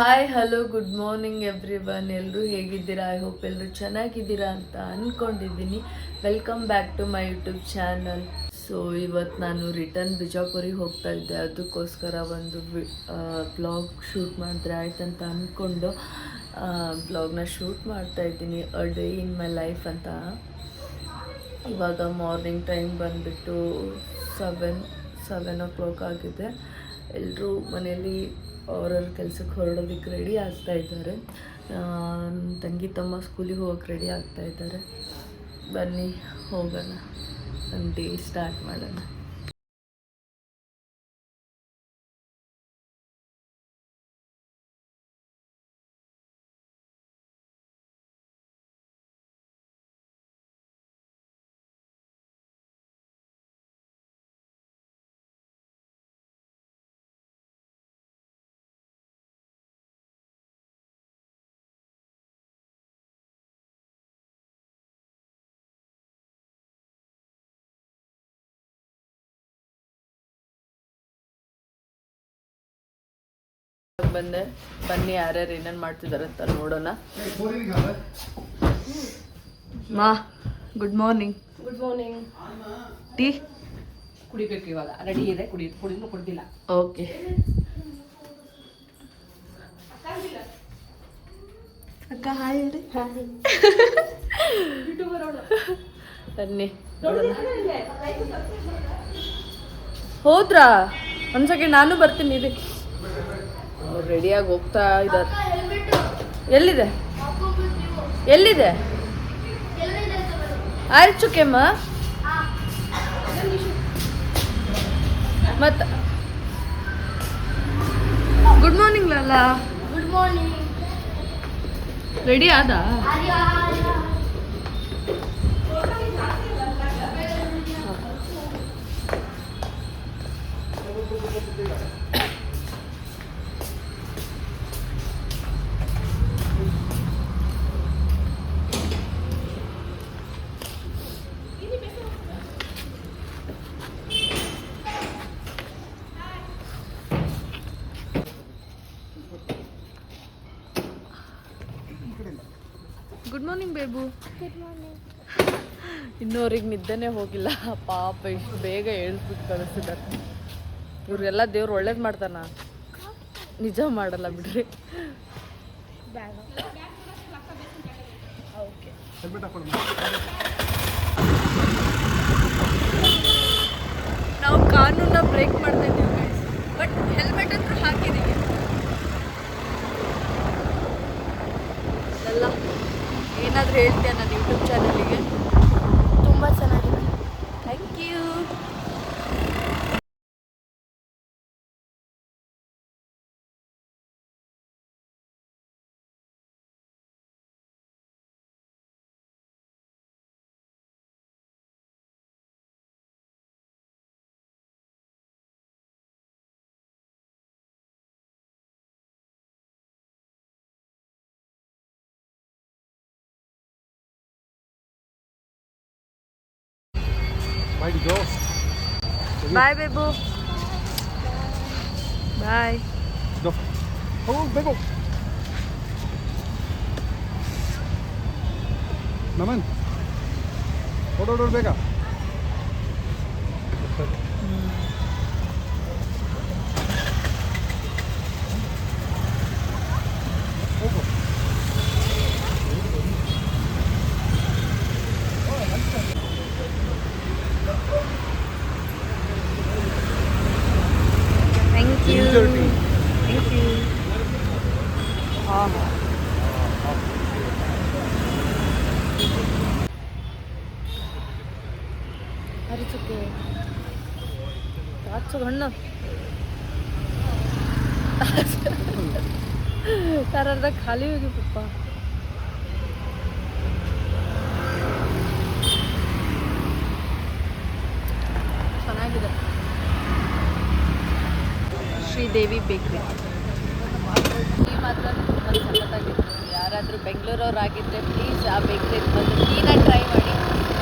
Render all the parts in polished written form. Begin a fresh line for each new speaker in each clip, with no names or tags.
Hi hello good morning everyone. ಎಲ್ಲರೂ ಹೇಗಿದ್ದೀರಾ? I hope ಎಲ್ಲರೂ ಚೆನ್ನಾಗಿದ್ದೀರಾ ಅಂತ ಅಂದ್ಕೊಂಡಿದ್ದೀನಿ. Welcome back to my YouTube channel. So ಇವತ್ತು ನಾನು ರಿಟರ್ನ್ ಬಿಜಾಪುರಿಗೆ ಹೋಗ್ತಾ ಇದ್ದೆ. ಅದಕ್ಕೋಸ್ಕರ ಒಂದು ಬ್ಲಾಗ್ ಶೂಟ್ ಮಾಡಿದ್ರೆ ಆಯ್ತಂತ ಅಂದ್ಕೊಂಡು ಬ್ಲಾಗ್ನ ಶೂಟ್ ಮಾಡ್ತಾಯಿದ್ದೀನಿ. A day in my life ಅಂತ. ಇವಾಗ ಮಾರ್ನಿಂಗ್ ಟೈಮ್ ಬಂದುಬಿಟ್ಟು ಸೆವೆನ್ ಓ ಕ್ಲಾಕ್ ಆಗಿದೆ. ಎಲ್ಲರೂ ಮನೆಯಲ್ಲಿ ಅವ್ರವ್ರ ಕೆಲಸಕ್ಕೆ ಹೊರಡೋದಕ್ಕೆ ರೆಡಿ ಆಗ್ತಾ ಇದ್ದಾರೆ. ತಂಗಿ ತಮ್ಮ ಸ್ಕೂಲಿಗೆ ಹೋಗೋಕೆ ರೆಡಿ ಆಗ್ತಾ ಇದ್ದಾರೆ. ಬನ್ನಿ ಹೋಗೋಣ, ನನ್ನ ಡೇ ಸ್ಟಾರ್ಟ್ ಮಾಡೋಣ. ಬಂದೆ, ಬನ್ನಿ ಯಾರ್ಯಾರು ಏನೇನು ಮಾಡ್ತಿದ್ದಾರೆ ಅಂತ ನೋಡೋಣ. ಮಾ good morning.
Good morning.
Tea
ಕುಡಿಬೇಕು ಇವಾಗ, ರೆಡಿ ಇದೆ. ಕುಡಿದ್ರೂ ಕುಡ್ದಿಲ್ಲ.
ಓಕೆ. ಅಕ್ಕ ಹಾಯ್ ಹೇಳಿ. ಬನ್ನಿ ಹೋದ್ರಾ? ಒಂದು ಸೆಕೆಂಡ್, ನಾನು ಬರ್ತೀನಿ ರೀ. ಅವ್ರು ರೆಡಿಯಾಗಿ ಹೋಗ್ತಾ ಇದ್ದಾರೆ. ಎಲ್ಲಿದೆ ಎಲ್ಲಿದೆ ಆಯ್ಚುಕೆಮ್ಮ ಮತ್ತ ಗುಡ್ ಮಾರ್ನಿಂಗ್ ಲಾಲ.
Good morning.
ರೆಡಿ ಆದ? ಗುಡ್ ಮಾರ್ನಿಂಗ್ ಬೇಬು.
Good morning.
ಇನ್ನೂ ಅವ್ರಿಗೆ ನಿದ್ದೆನೇ ಹೋಗಿಲ್ಲ ಪಾಪ. ಇಷ್ಟು ಬೇಗ ಹೇಳ್ಬಿಟ್ಟು ಕಳಿಸಿದ್ದಾರೆ. ಇವ್ರಿಗೆಲ್ಲ ದೇವ್ರು ಒಳ್ಳೇದು ಮಾಡ್ತಾನ, ನಿಜ ಮಾಡಲ್ಲ ಬಿಡ್ರಿ. ಓಕೆ, ನಾವು ಕಾನೂನ ಬ್ರೇಕ್ ಮಾಡ್ತಾ ಇದ್ದೀವಿ ಗೈಸ್, ಬಟ್ ಹೆಲ್ಮೆಟ್ ಅಂತೂ ಹಾಕಿದ್ದೀವಿ. ಅಲ್ಲ ಏನಾದರೂ ಹೇಳ್ತೀಯ ನನ್ನ ಯೂಟ್ಯೂಬ್ ಚಾನಲಿಗೆ?
ತುಂಬ ಚೆನ್ನಾಗಿದೆ.
Thank you.
Where'd you go?
Bye, Bebu. Bye.
Go. Oh, Bebo. Naman. Order Bega.
Thank you.
Ginger tea.
Thank you. ಹರಿಸುತ್ತೆ ತಾಚು ಹಣ್ಣು ತಾರದ ಖಾಲಿ ಹೋಗಿ ಪಪ್ಪ. ಚೆನ್ನಾಗಿದೆ. ಶ್ರೀದೇವಿ ಬೇಕ್ರಿ ಟೀ ಮಾತ್ರ ತುಂಬ ಸಖತ್ತಾಗಿತ್ತು. ಯಾರಾದರೂ ಬೆಂಗಳೂರವ್ರಾಗಿದ್ದರೆ ಪ್ಲೀಸ್ ಆ ಬೇಕ್ರಿ ಬಂದು ಟೀನ ಟ್ರೈ ಮಾಡಿ,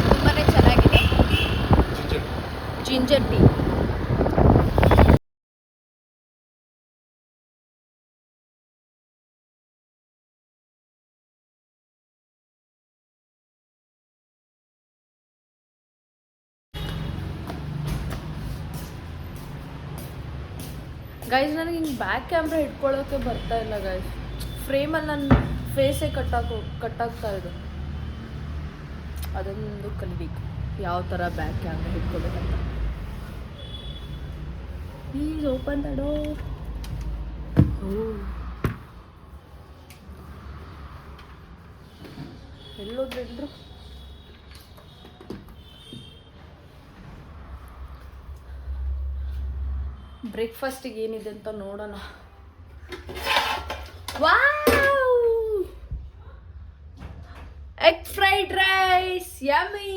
ತುಂಬಾ ಚೆನ್ನಾಗಿದೆ. Ginger tea. ಗೈಸ್ ನನಗೆ ಹಿಂಗೆ ಬ್ಯಾಕ್ ಕ್ಯಾಮ್ರಾ ಇಟ್ಕೊಳ್ಳೋಕೆ ಬರ್ತಾ ಇಲ್ಲ ಗೈಸ್. ಫ್ರೇಮಲ್ಲಿ ನನ್ನ ಫೇಸೇ ಕಟ್ಟಾಗ್ತಾ ಇದೆ. ಅದೊಂದು ಕಲಿಬೇಕು, ಯಾವ ಥರ ಬ್ಯಾಕ್ ಕ್ಯಾಮ್ರಾ ಇಟ್ಕೊಬೇಕಂತ. Please open the door. ಎಲ್ಲೋದ್ರು ಎಲ್ರು? ಬ್ರೇಕ್ಫಾಸ್ಟಿಗೆ ಏನಿದೆ ಅಂತ ನೋಡೋಣ. Wow, egg fried rice, yummy.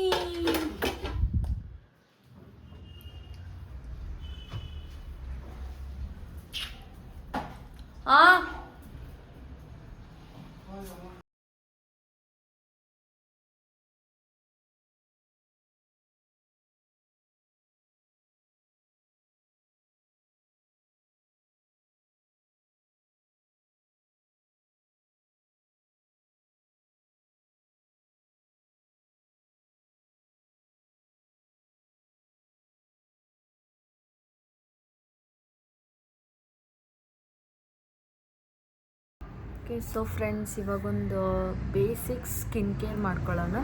Okay, so friends, ಇವಾಗೊಂದು ಬೇಸಿಕ್ ಸ್ಕಿನ್ ಕೇರ್ ಮಾಡ್ಕೊಳ್ಳೋಣ.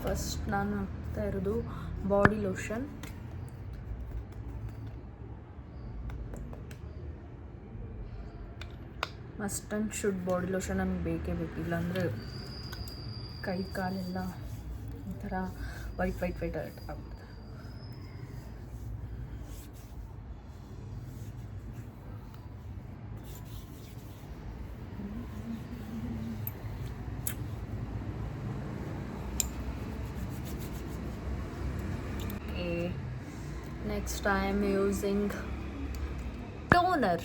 ಫಸ್ಟ್ ನಾನು ಹಾಕ್ತಾ ಇರೋದು body lotion. Must and should body lotion ನನಗೆ ಬೇಕೇ ಬೇಕಿಲ್ಲ ಅಂದರೆ ಕೈ ಕಾಲೆಲ್ಲ ಒಂಥರ ವೈಟ್ ಆಗುತ್ತೆ. Next I am using toner.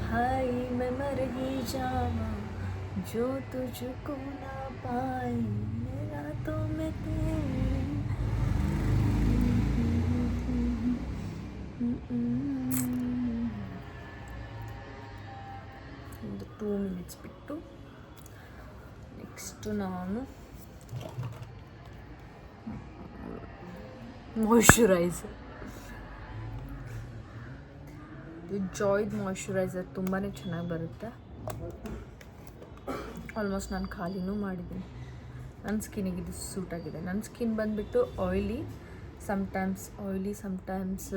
हाय मैं मर ही जावा जो तुझको ना पाए रातों में तेरे. ಒಂದು 2 ಮಿನಿಟ್ಸ್ ಬಿಟ್ಟು ನೆಕ್ಸ್ಟ್ ನಾನು ಮಾಯ್ಶ್ಚರೈಸರ್, ಜಾಯ್ಡ್ ಮಾಯ್ಶ್ಚರೈಸರ್ ತುಂಬಾ ಚೆನ್ನಾಗಿ ಬರುತ್ತೆ. ಆಲ್ಮೋಸ್ಟ್ ನಾನು ಖಾಲಿನೂ ಮಾಡಿದ್ದೀನಿ. ನನ್ನ ಸ್ಕಿನ್ನಿಗೆ ಇದು ಸೂಟ್ ಆಗಿದೆ. ನನ್ನ ಸ್ಕಿನ್ ಬಂದುಬಿಟ್ಟು ಆಯ್ಲಿ, ಸಮ್ಟೈಮ್ಸ್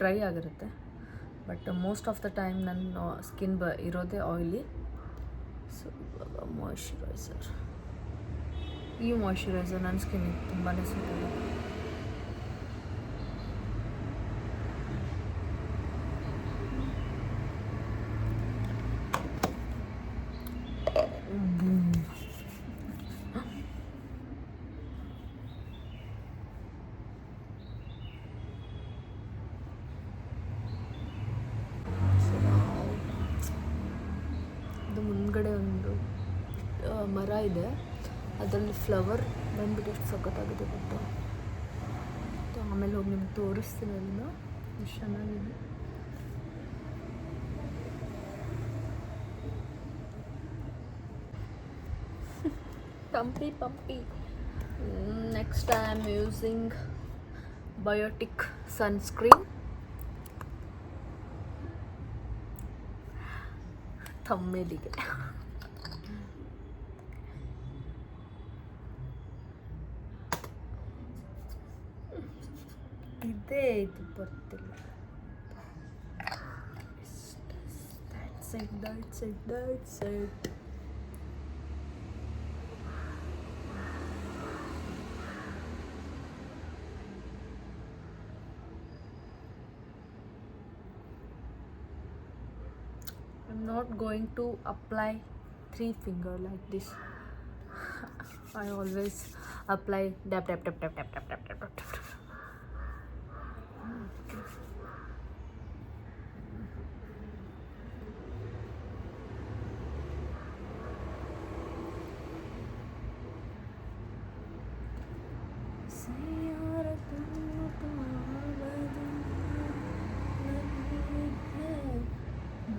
ಡ್ರೈ ಆಗಿರುತ್ತೆ. But most of the time ನನ್ನ ಸ್ಕಿನ್ ಇರೋದೇ ಆಯ್ಲಿ. ಸೊ ಇವಾಗ ಮಾಯ್ಶ್ಚರೈಸರ್, ಈ ಮಾಯ್ಶ್ಚರೈಸರ್ ನನ್ನ ಸ್ಕಿನ್ನಿಗೆ ತುಂಬಾ ಸೂಟ್ ಆಗುತ್ತೆ. ಮುಂದ್ಗಡೆ ಒಂದು ಮರ ಇದೆ, ಅದರಲ್ಲಿ ಫ್ಲವರ್ ಬಂದ್ಬಿಟ್ಟು ಎಷ್ಟು ಸಖತ್ತಾಗಿದೆ ಗೊತ್ತಾ. ಆಮೇಲೆ ಹೋಗಿ ನಿಮ್ಗೆ ತೋರಿಸ್ತೀನಿ ಅದನ್ನು, ಎಷ್ಟು ಚೆನ್ನಾಗಿದೆ. ಪಂಪಿ. Next I am using biotic sunscreen. ಥಂಬ್ನೇಲಿಗೆ ಇದೇ ಇದು ಬರ್ತಿಲ್ಲ. That's it. I'm not going to apply 3 finger like this. I always apply dab dab dab dab dab dab dab dab dab dab.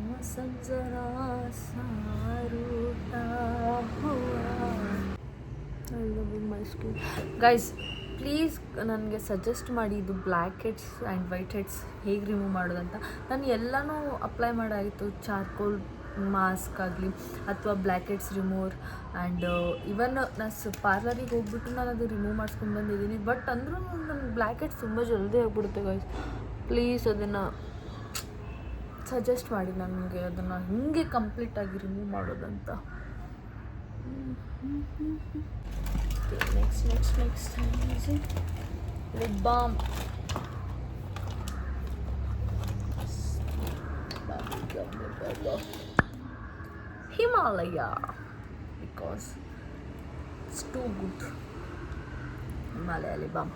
मौसम जरा सा रूठा हुआ. I love my skin. Guys please ನನಗೆ suggest ಮಾಡಿ ಇದು black heads and white heads ಹೇಗೆ remove ಮಾಡೋದಂತ. ನಾನು ಎಲ್ಲನೂ ಅಪ್ಲೈ ಮಾಡಾಯಿತು, ಚಾರ್ಕೋಲ್ ಮಾಸ್ಕ್ ಆಗಲಿ ಅಥವಾ black heads remover and even ನಾನು ಪಾರ್ಲರಿಗೆ ಹೋಗ್ಬಿಟ್ಟು ನಾನು ಅದು ರಿಮೂವ್ ಮಾಡಿಸ್ಕೊಂಡು ಬಂದಿದ್ದೀನಿ. ಬಟ್ ಅಂದರೂ ನನ್ನ ಬ್ಲ್ಯಾಕ್ ಹೆಡ್ಸ್ ತುಂಬ ಜಲ್ದಿ ಆಗಿಬಿಡುತ್ತೆ ಗೈಸ್. ಪ್ಲೀಸ್ ಅದನ್ನು ಸಜೆಸ್ಟ್ ಮಾಡಿ ನನಗೆ, ಅದನ್ನು ಹಿಂಗೆ ಕಂಪ್ಲೀಟಾಗಿ ರಿಮೂವ್ ಮಾಡೋದಂತ. Next lip balm. Himalaya, because it's too good. Himalaya lip balm.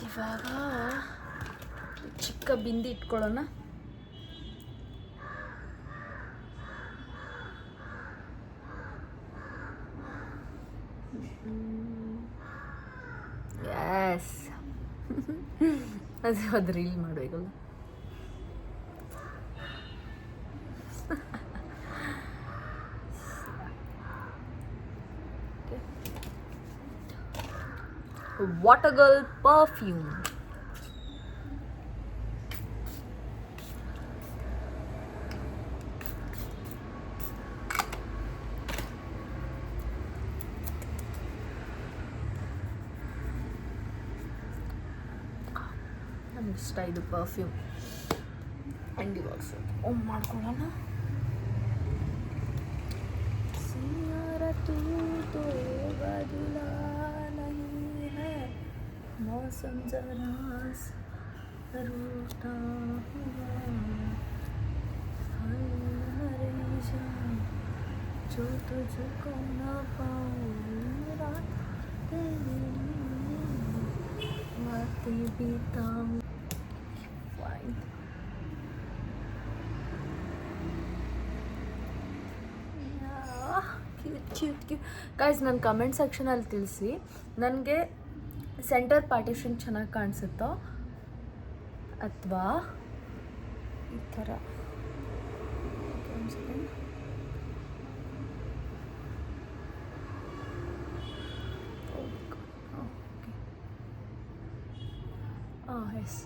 ಇವಾಗ ಚಿಕ್ಕ ಬಿಂದಿ ಇಟ್ಕೊಳ್ಳೋಣ. ಎಸ್ ಅದು ರೀಲ್ ಮಾಡಬೇಕಲ್ಲ. Water Girl perfume. ನನಗೆ ಇಷ್ಟ ಇದು ಪರ್ಫ್ಯೂಮ್. ಆ್ಯಂಡ್ ಇವಾಗ ಮಾಡ್ಕೊಳ್ಳೋಣ. तू तो बदला नहीं है, मौसम जरा रूठा हुआ, हरे जान जो तुझको न पाऊँ, रात तेरी बातें बिताऊँ. ಕ್ಯೂಟ್ ಗೈಸ್, ನನ್ನ ಕಮೆಂಟ್ ಸೆಕ್ಷನಲ್ಲಿ ತಿಳಿಸಿ ನನಗೆ ಸೆಂಟರ್ ಪಾರ್ಟಿಷನ್ ಚೆನ್ನಾಗಿ ಕಾಣಿಸುತ್ತೋ ಅಥವಾ ಈ ಥರ. ಎಸ್,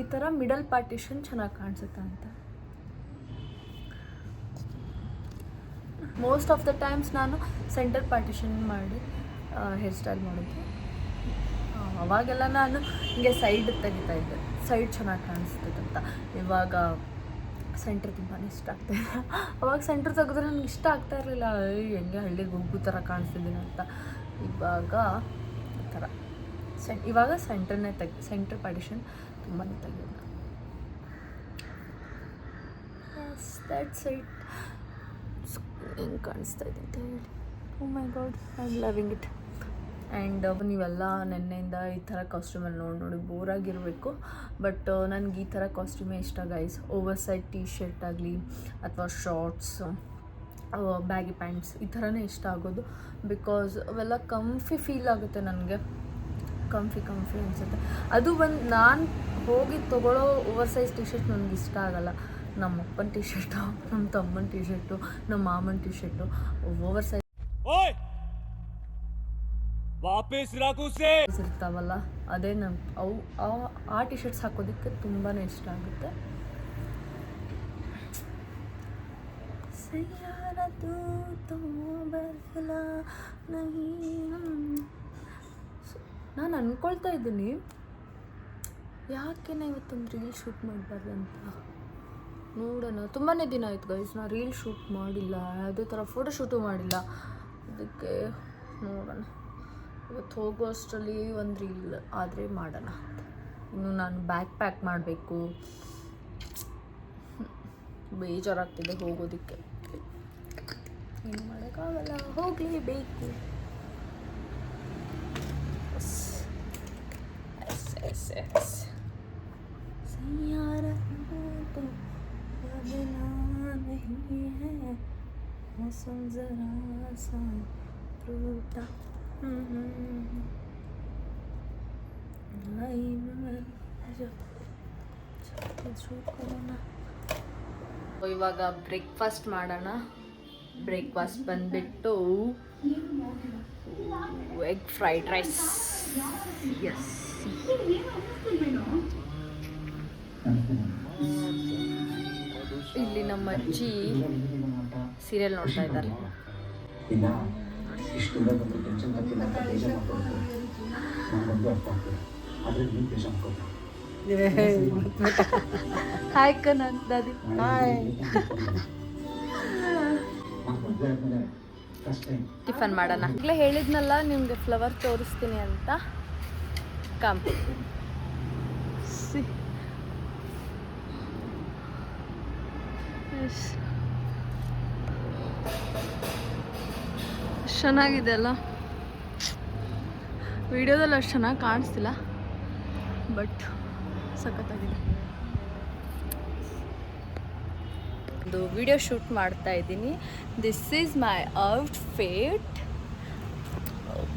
ಈ ಥರ ಮಿಡಲ್ ಪಾರ್ಟಿಷನ್ ಚೆನ್ನಾಗಿ ಕಾಣಿಸುತ್ತಾ ಅಂತ. ಮೋಸ್ಟ್ ಆಫ್ ದ ಟೈಮ್ಸ್ ನಾನು ಸೆಂಟರ್ ಪಾರ್ಟಿಷನ್ ಮಾಡಿ ಹೇರ್ ಸ್ಟೈಲ್ ಮಾಡೋದು. ಅವಾಗೆಲ್ಲ ನಾನು ಹಿಂಗೆ ಸೈಡ್ ತೆಗಿತಾ ಇದ್ದೆ, ಸೈಡ್ ಚೆನ್ನಾಗಿ ಕಾಣಿಸ್ತದೆ ಅಂತ. ಇವಾಗ ಸೆಂಟ್ರ್ ತುಂಬಾ ಇಷ್ಟ ಆಗ್ತಾಯಿದೆ. ಅವಾಗ ಸೆಂಟ್ರ್ ತೆಗೆದ್ರೆ ನನಗೆ ಇಷ್ಟ ಆಗ್ತಾ ಇರಲಿಲ್ಲ, ಹೆಂಗೆ ಹಳ್ಳಿಗೆ ಹೋಗೋ ಥರ ಕಾಣಿಸ್ತಿದ್ದೀನಿ ಅಂತ. ಇವಾಗ ಈ ಥರ ಇವಾಗ ಸೆಂಟ್ರ್ ಪಾರ್ಟಿಷನ್ ತುಂಬಾ ತೆಗೆಯೋದು. Yes, that's it. ಹೆಂಗೆ ಕಾಣಿಸ್ತಾ ಇದೆ ಅಂತ ಹೇಳಿ. Oh my God, I am loving it. And ನೀವೆಲ್ಲ ನೆನ್ನೆಯಿಂದ ಈ ಥರ ಕಾಸ್ಟ್ಯೂಮಲ್ಲಿ ನೋಡಿ ಬೋರಾಗಿರಬೇಕು. ಬಟ್ ನನಗೆ ಈ ಥರ ಕಾಸ್ಟ್ಯೂಮೇ ಇಷ್ಟ guys. Over side T shirt ಆಗಲಿ ಅಥವಾ ಶಾರ್ಟ್ಸು, ಬ್ಯಾಗಿ ಪ್ಯಾಂಟ್ಸ್ ಈ ಥರನೇ ಇಷ್ಟ ಆಗೋದು. ಬಿಕಾಸ್ ಅವೆಲ್ಲ ಕಂಫಿ ಫೀಲ್ ಆಗುತ್ತೆ ನನಗೆ, ಕಂಫಿ ಅನಿಸುತ್ತೆ. ಅದು ನಾನು ಹೋಗಿ ತೊಗೊಳ್ಳೋ ಓವರ್ ಸೈಜ್ ಟಿ ಶರ್ಟ್ ನನಗೆ ಇಷ್ಟ ಆಗಲ್ಲ. ನಮ್ಮ ಅಪ್ಪನ ಟಿ ಶರ್ಟು, ನಮ್ಮ ತಮ್ಮನ ಟಿ ಶರ್ಟು, ನಮ್ಮ ಮಾಮನ ಟಿ ಶರ್ಟು ಓವರ್ ಸೈಜ್ ಇರ್ತಾವಲ್ಲ, ಅದೇ ಆ ಟಿ ಶರ್ಟ್ಸ್ ಹಾಕೋದಕ್ಕೆ ತುಂಬಾ ಇಷ್ಟ ಆಗುತ್ತೆ. ನಾನು ಅಂದ್ಕೊಳ್ತಾ ಇದ್ದೀನಿ ಯಾಕೆ ನಾ ಇವತ್ತೊಂದು ರೀಲ್ ಶೂಟ್ ಮಾಡಬಾರ್ದು ಅಂತ. ನೋಡೋಣ, ತುಂಬಾ ದಿನ ಆಯ್ತು ಗೈಸ್, ನಾನು ರೀಲ್ ಶೂಟ್ ಮಾಡಿಲ್ಲ, ಯಾವುದೇ ಥರ ಫೋಟೋ ಶೂಟು ಮಾಡಿಲ್ಲ. ಅದಕ್ಕೆ ನೋಡೋಣ, ಇವತ್ತು ಹೋಗೋ ಅಷ್ಟರಲ್ಲಿ ಒಂದು ರೀಲ್ ಆದರೆ ಮಾಡೋಣ. ಇನ್ನು ನಾನು ಬ್ಯಾಗ್ ಪ್ಯಾಕ್ ಮಾಡಬೇಕು, ಬೇಜಾರಾಗ್ತಿದೆ ಹೋಗೋದಕ್ಕೆ. ಏನು ಮಾಡೋಕ್ಕಾಗಲ್ಲ, ಹೋಗಲೇಬೇಕು. सैयारा तो बदला नहीं है, मौसम जरा सा टूटा. ಇವಾಗ ಬ್ರೇಕ್ಫಾಸ್ಟ್ ಮಾಡೋಣ. ಬ್ರೇಕ್ಫಾಸ್ಟ್ ಬಂದ್ಬಿಟ್ಟು ಎಗ್ ಫ್ರೈಡ್ ರೈಸ್. ಎಸ್, ಇಲ್ಲಿ ನಮ್ಮ ಅಜ್ಜಿ ಸೀರಿಯಲ್ ನೋಡ್ತಾ ಇದ್ದಾರೆ. ಹಾಯ್ ಕನನ್ ದಾದಿ. ಹಾಯ್. ಟಿಫನ್ ಮಾಡೋಣ. ಈಗಲೇ ಹೇಳಿದ್ನಲ್ಲ ನಿಮಗೆ ಫ್ಲವರ್ ತೋರಿಸ್ತೀನಿ ಅಂತ. ಕಮ್ ಚೆನ್ನಾಗಿದೆ ಅಲ್ಲ, ವಿಡಿಯೋದಲ್ಲಿ ಅಷ್ಟು ಚೆನ್ನಾಗಿ ಕಾಣಿಸ್ತಿಲ್ಲ, ಬಟ್ ಸಖತ್ತಾಗಿದೆ. ಒಂದು ವಿಡಿಯೋ ಶೂಟ್ ಮಾಡ್ತಾ ಇದ್ದೀನಿ. This is my outfit.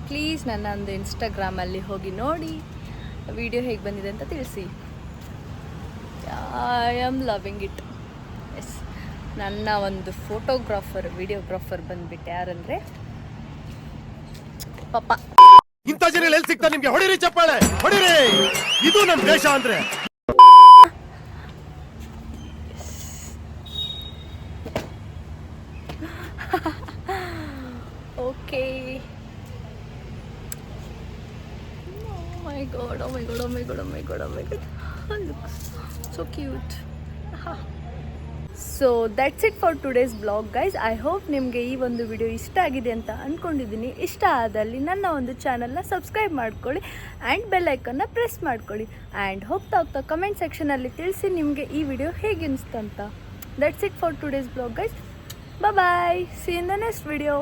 Please ನನ್ನೊಂದು ಇನ್ಸ್ಟಾಗ್ರಾಮಲ್ಲಿ ಹೋಗಿ ನೋಡಿ, ವಿಡಿಯೋ ಹೇಗೆ ಬಂದಿದೆ ಅಂತ ತಿಳಿಸಿ. I am loving it. Yes, ನನ್ನ ಒಂದು ಫೋಟೋಗ್ರಾಫರ್ ವಿಡಿಯೋಗ್ರಾಫರ್ ಬಂದ್ಬಿಟ್ಟು ಯಾರಂದರೆ ಪಾಪ.
ಇಂಥ ಜನ ಎಲ್ಲಿ ಸಿಗ್ತಾರೆ ನಿಮ್ಗೆ? ಹೊಡಿರಿ ಚಪ್ಪಾಳೆ, ಹೊಡಿರಿ. ಇದು ನಮ್ಮ ದೇಶ ಅಂದ್ರೆ.
Okay. Oh my god, oh my god, oh my god, oh my god, oh my god. Oh, looks so cute. So that's it for today's blog guys. I hope ನಿಮಗೆ ಈ ಒಂದು ವಿಡಿಯೋ ಇಷ್ಟ ಆಗಿದೆ ಅಂತ ಅಂದ್ಕೊಂಡಿದ್ದೀನಿ. ಇಷ್ಟ ಆದಲ್ಲಿ ನನ್ನ ಒಂದು ಚಾನಲ್ನ ಸಬ್ಸ್ಕ್ರೈಬ್ ಮಾಡ್ಕೊಳ್ಳಿ ಆ್ಯಂಡ್ ಬೆಲ್ ಐಕನ್ನ ಪ್ರೆಸ್ ಮಾಡ್ಕೊಳ್ಳಿ. ಆ್ಯಂಡ್ ಹೋಗ್ತಾ ಹೋಗ್ತಾ ಕಮೆಂಟ್ ಸೆಕ್ಷನಲ್ಲಿ ತಿಳಿಸಿ ನಿಮಗೆ ಈ ವಿಡಿಯೋ ಹೇಗೆ ಅನಿಸ್ತಂತ. That's it for today's blog guys. Bye, see in the next video.